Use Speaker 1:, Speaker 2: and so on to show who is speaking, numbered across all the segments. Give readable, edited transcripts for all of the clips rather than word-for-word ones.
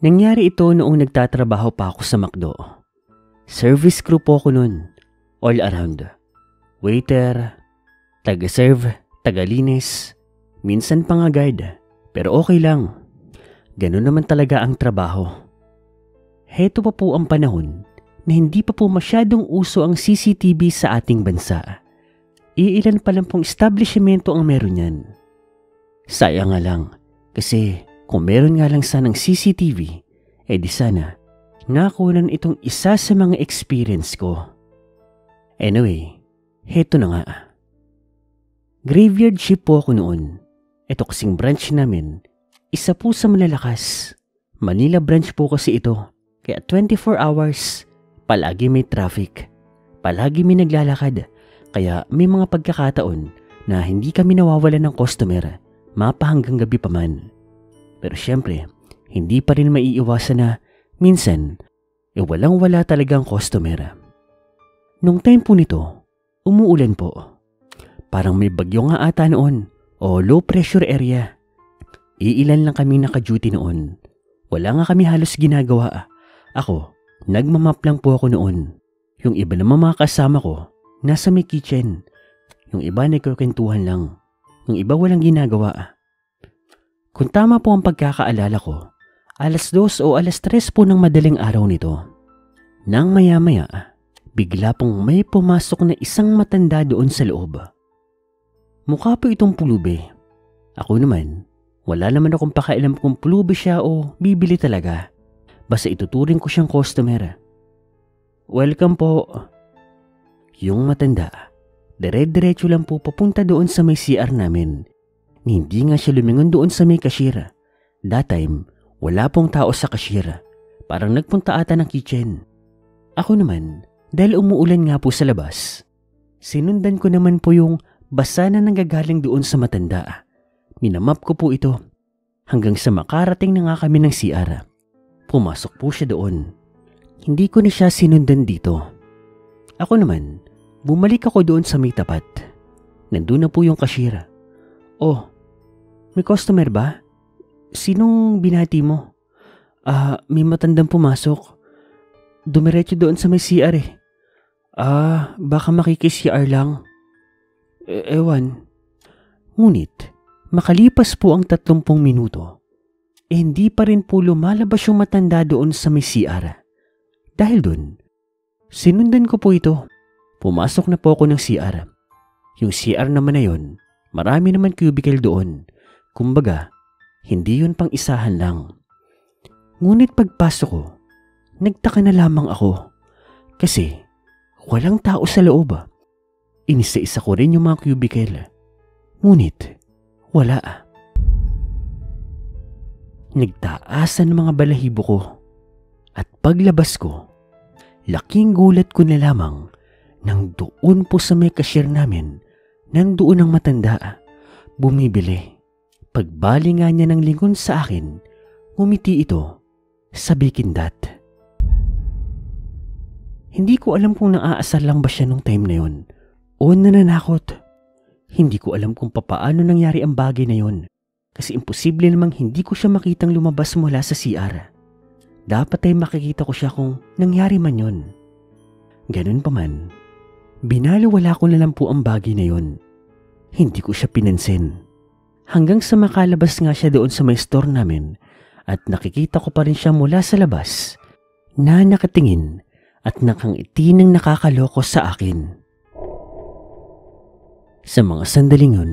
Speaker 1: Nangyari ito noong nagtatrabaho pa ako sa McDo. Service crew po ako nun, all around. Waiter, taga-serve, taga-linis, minsan pa nga guard, pero okay lang. Ganun naman talaga ang trabaho. Heto pa po ang panahon na hindi pa po masyadong uso ang CCTV sa ating bansa. Iilan pa lang pong establishmento ang meron yan. Sayang nga lang, kasi kung meron nga lang sanang CCTV, di sana nakunan itong isa sa mga experience ko. Anyway, heto na nga. Graveyard shift po ako noon. Ito kasing branch namin, isa po sa malalakas. Manila branch po kasi ito, kaya 24 hours, palagi may traffic. Palagi may naglalakad, kaya may mga pagkakataon na hindi kami nawawalan ng customer, mapa hanggang gabi pa man. Pero syempre, hindi pa rin maiiwasan na minsan, walang-wala talagang customer. Nung time po nito, umuulan po. Parang may bagyo nga ata noon o low pressure area. Iilan lang kami naka-duty noon. Wala nga kami halos ginagawa. Ako, nagmamap lang po ako noon. Yung iba naman mga kasama ko, nasa may kitchen. Yung iba nagkukwentuhan lang. Yung iba walang ginagawa. Kung tama po ang pagkakaalala ko, alas 2 o alas 3 po ng madaling araw nito. Nang maya-maya, bigla pong may pumasok na isang matanda doon sa loob. Mukha po itong pulubi. Ako naman, wala naman akong pakialam kung pulubi siya o bibili talaga. Basta ituturing ko siyang customer. Welcome po. Yung matanda, dire-diretso lang po papunta doon sa may CR namin. Hindi nga siya lumingon doon sa may cashier. That time, wala pong tao sa cashier. Parang nagpunta ata ng kitchen. Ako naman, dahil umuulan nga po sa labas, sinundan ko naman po yung basa na nanggagaling doon sa matanda. Minamap ko po ito hanggang sa makarating na nga kami ng CR. Pumasok po siya doon. Hindi ko na siya sinundan dito. Ako naman, bumalik ako doon sa may tapat. Nandun na po yung cashier. Oh, may customer ba? Sinong binati mo? May matandang pumasok. Dumiretso doon sa may CR eh. Baka makikis-CR lang. Ewan. Ngunit, makalipas po ang 30 minuto, hindi pa rin po lumalabas yung matanda doon sa may CR. Dahil doon, sinundan ko po ito. Pumasok na po ako ng CR. Yung CR naman na yun, marami naman cubicle doon. Kumbaga, hindi yun pang isahan lang. Ngunit pagpasok ko, nagtaka na lamang ako. Kasi, walang tao sa loob. Inisa-isa ko rin yung mga cubicle. Ngunit, wala. Nagtaasan ng mga balahibo ko. At paglabas ko, laking gulat ko na lamang nang doon po sa may cashier namin, nandoon ang matanda, bumibili. Pagbali nga niya ng lingon sa akin, ngumiti ito, sabi kindat. Hindi ko alam kung naaasar lang ba siya nung time na yun o nananakot. Hindi ko alam kung papaano nangyari ang bagay na yun kasi imposible namang hindi ko siya makitang lumabas mula sa CR. Dapat ay makikita ko siya kung nangyari man yun. Ganun pa man, binaliwala ko na lang po ang bagay na yun. Hindi ko siya pinansin. Hanggang sa makalabas nga siya doon sa may store namin at nakikita ko pa rin siya mula sa labas na nakatingin at nakangiti ng nakakaloko sa akin. Sa mga sandaling yun,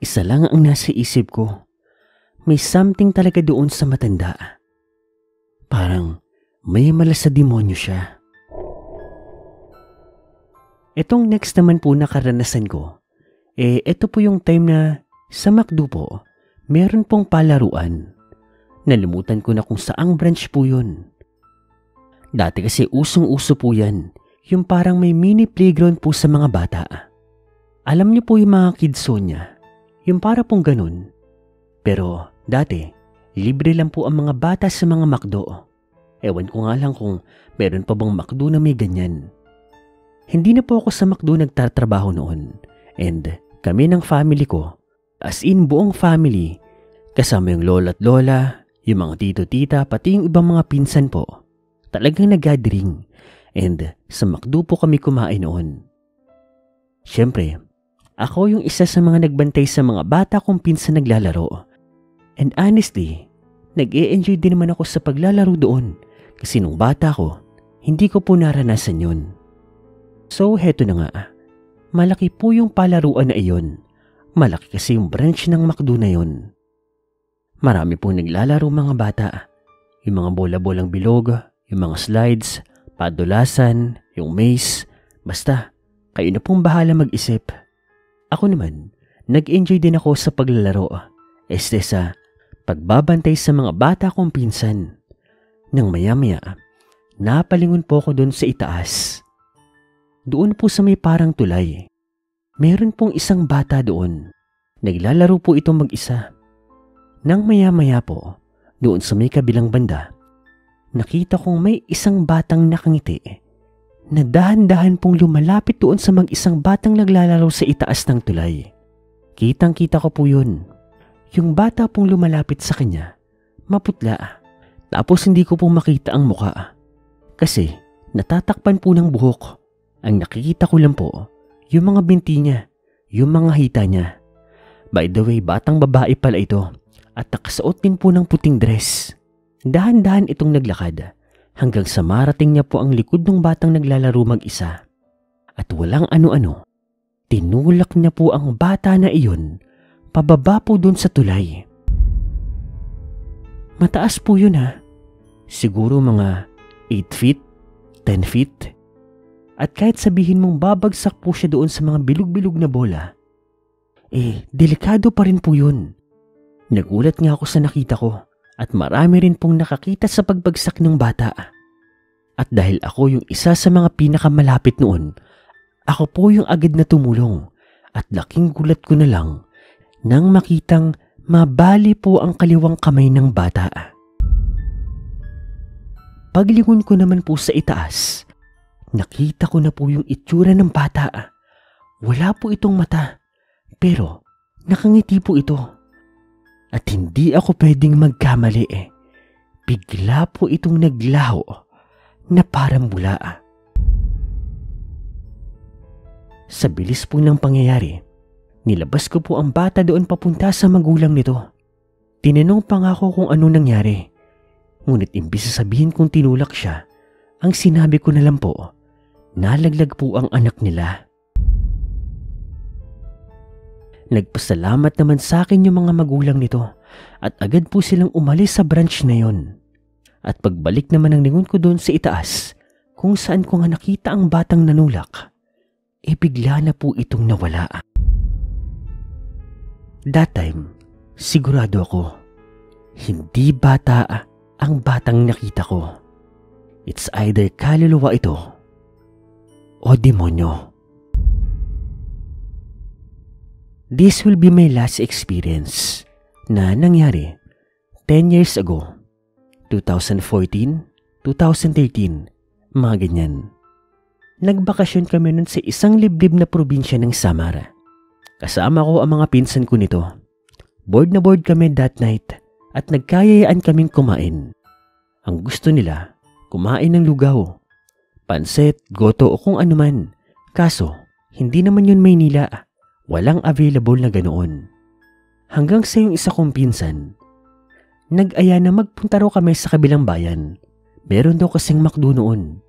Speaker 1: isa lang ang nasa isip ko. May something talaga doon sa matanda. Parang may malas sa demonyo siya. Etong next naman po na karanasan ko, ito po yung time na sa McDo po, meron pong palaruan. Nalimutan ko na kung saang branch po yun. Dati kasi usong-uso po yan, yung parang may mini playground po sa mga bata. Alam niyo po yung mga kids zone niya, yung para pong ganun. Pero dati, libre lang po ang mga bata sa mga McDo. Ewan ko nga lang kung meron pa bang McDo na may ganyan. Hindi na po ako sa McDo nagtatrabaho noon. And kami ng family ko, as in buong family, kasama yung lola at lola, Yung mga tito-tita pati yung ibang mga pinsan po, talagang nag-gathering and sa McDo po kami kumain noon. Siyempre, ako yung isa sa mga nagbantay sa mga bata kong pinsan naglalaro. And honestly, nag-e-enjoy din naman ako sa paglalaro doon kasi nung bata ko, hindi ko po naranasan yun. So heto na nga, malaki po yung palaruan na iyon. Malaki kasi yung branch ng McDo na yun. Marami pong naglalaro mga bata. Yung mga bola-bolang bilog, yung mga slides, padulasan, yung maze. Basta, kayo na pong bahala mag-isip. Ako naman, nag-enjoy din ako sa paglalaro. Sa pagbabantay sa mga bata kong pinsan. Nang maya-maya, napalingon po ako doon sa itaas. Doon po sa may parang tulay. Meron pong isang bata doon. Naglalaro po ito mag-isa. Nang maya-maya po, doon sa may kabilang banda, nakita kong may isang batang nakangiti na dahan-dahan pong lumalapit doon sa mag-isang batang naglalaro sa itaas ng tulay. Kitang-kita ko po yun. Yung bata pong lumalapit sa kanya, maputla. Tapos hindi ko po makita ang muka. Kasi natatakpan po ng buhok. Ang nakikita ko lang po, yung mga binti niya, yung mga hita niya. By the way, batang babae pala ito. At nakasuot din po ng puting dress. Dahan-dahan itong naglakad hanggang sa marating niya po ang likod ng batang naglalaro mag-isa. At walang ano-ano, tinulak niya po ang bata na iyon pababa po dun sa tulay. Mataas po yun ha. Siguro mga 8 feet, 10 feet. At kahit sabihin mong babagsak po siya doon sa mga bilog-bilog na bola, delikado pa rin po yun. Nagulat nga ako sa nakita ko at marami rin pong nakakita sa pagbagsak ng bata. At dahil ako yung isa sa mga pinakamalapit noon, ako po yung agad na tumulong at laking gulat ko na lang nang makitang mabali po ang kaliwang kamay ng bata. Paglingon ko naman po sa itaas, nakita ko na po yung itsura ng bata. Wala po itong mata, pero nakangiti po ito. At hindi ako pwedeng magkamali Bigla po itong naglaho na parang bula. Sa bilis po ng pangyayari, nilabas ko po ang bata doon papunta sa magulang nito. Tinanong pa nga ako kung anong nangyari. Ngunit imbis na sabihin kong tinulak siya, ang sinabi ko na lang po, nalaglag po ang anak nila. Nagpasalamat naman sa akin yung mga magulang nito at agad po silang umalis sa branch na yon. At pagbalik naman ng lingon ko doon sa itaas kung saan ko nga nakita ang batang nanulak, bigla na po itong nawala. That time, sigurado ako, hindi bata ang batang nakita ko. It's either kaluluwa ito o demonyo. This will be my last experience na nangyari 10 years ago, 2014, 2013, mga ganyan. Nagbakasyon kami nun sa isang liblib na probinsya ng Samar. Kasama ko ang mga pinsan ko nito. Bored na bored kami that night at nagkayayaan kaming kumain. Ang gusto nila, kumain ng lugaw, pansit, goto o kung anuman. Kaso, hindi naman yun Maynila. Walang available na ganoon. Hanggang sa yung isa kong pinsan, nag-aya na magpunta raw kami sa kabilang bayan. Meron daw kasing McDo noon.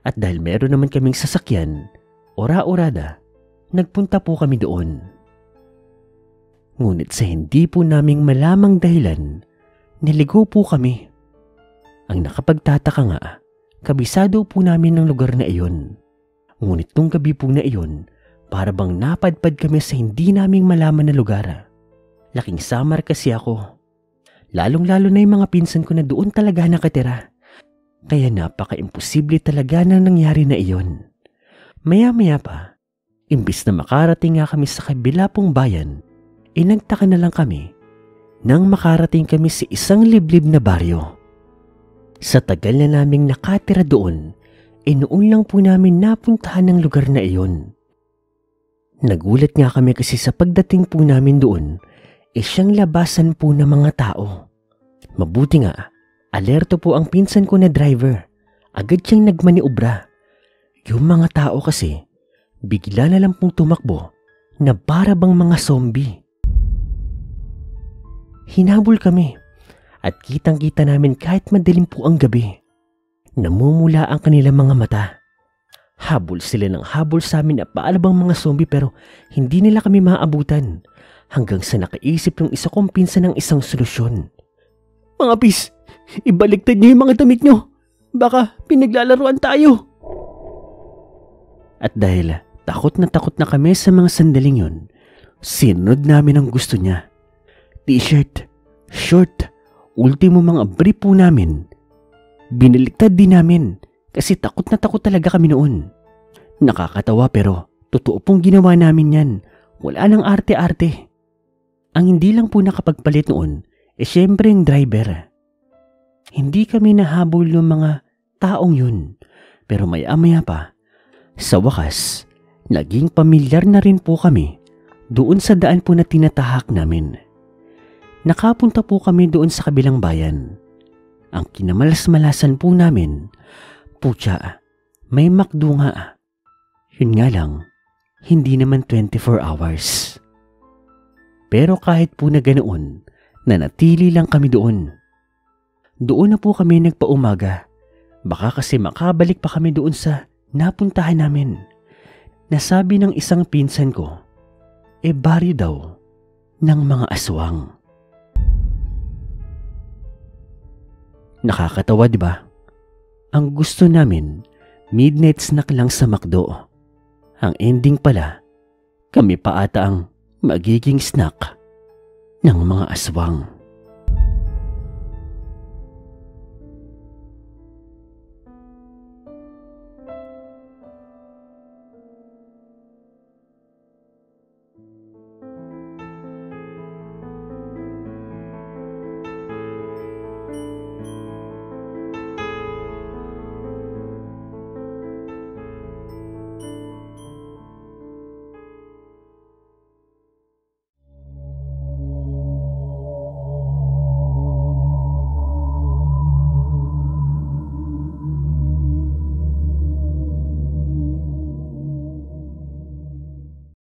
Speaker 1: At dahil meron naman kaming sasakyan, ora-orada, nagpunta po kami doon. Ngunit sa hindi po naming malamang dahilan, niligo po kami. Ang nakapagtataka nga, kabisado po namin ng lugar na iyon. Ngunit tong gabi po na iyon, para bang napadpad kami sa hindi naming malaman na lugar. Laking Samar kasi ako. Lalong-lalo na yung mga pinsan ko na doon talaga nakatira. Kaya napaka-imposible talaga na nangyari na iyon. Maya-maya pa, imbis na makarating nga kami sa kabila pong bayan, nagtaka na lang kami nang makarating kami sa isang liblib na baryo. Sa tagal na naming nakatira doon, noon lang po namin napuntahan ng lugar na iyon. Nagulat nga kami kasi sa pagdating po namin doon, siyang labasan po ng mga tao. Mabuti nga, alerto po ang pinsan ko na driver. Agad siyang nagmaniobra. Yung mga tao kasi, bigla na lang pong tumakbo na para bang mga zombie. Hinabol kami at kitang-kita namin kahit madilim po ang gabi. Namumula ang kanilang mga mata. Habol sila ng habol sa amin na paalabang mga zombie pero hindi nila kami maabutan hanggang sa nakaisip yung isa kong pinsan ng isang solusyon. Mga pis, ibaliktad niyo yung mga damit niyo. Baka pinaglalaruan tayo. At dahil takot na kami sa mga sandaling yun, sinunod namin ang gusto niya. T-shirt, short, ultimo mga brief po namin. Binaliktad din namin kasi takot talaga kami noon. Nakakatawa pero totoo pong ginawa namin yan. Wala nang arte-arte. Ang hindi lang po nakapagpalit noon syempre yung driver. Hindi kami nahabol ng mga taong yun. Pero maya-maya pa, sa wakas, naging pamilyar na rin po kami doon sa daan po na tinatahak namin. Nakapunta po kami doon sa kabilang bayan. Ang kinamalas-malasan po namin, putya, may McDo nga. Yun nga lang, hindi naman 24 hours. Pero kahit po na ganoon, nanatili lang kami doon. Doon na po kami nagpaumaga. Baka kasi makabalik pa kami doon sa napuntahan namin. Nasabi ng isang pinsan ko, baryo daw ng mga aswang. Nakakatawa, di ba? Ang gusto namin, midnight snack lang sa McDo. Ang ending pala, kami pa ata ang magiging snack ng mga aswang.